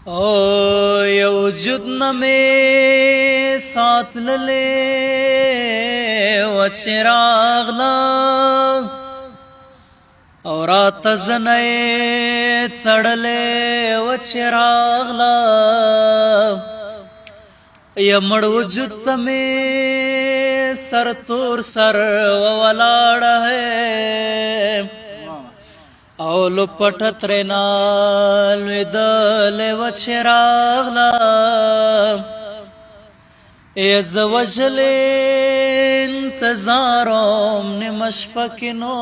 او یو وجود نه مې ساتللې و چې راغله او راته زنه یې تړلې و چې راغله یا مړ وجود ته مې سر تور سر ولاړه ہے او لپټ ترنا لویدلې و چې راغله ای زه وژلې انتظاروم نیمه شپه کې نو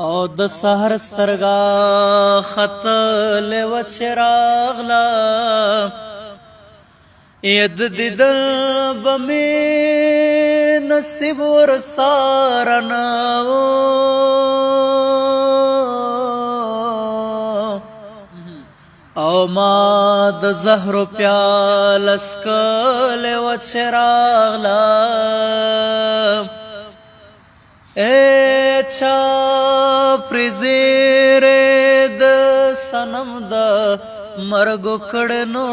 او د سحر سترګه ختلې و چې راغله ای د دیدل به مې نصیب ورساره نه و او ما د زهرو پیاله څکلې وه چې راغله ای چا پرې زیرې د صنم د مرګو کړې نو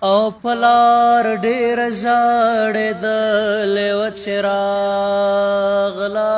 او په لار ډېره ژړېدلې وه چې راغله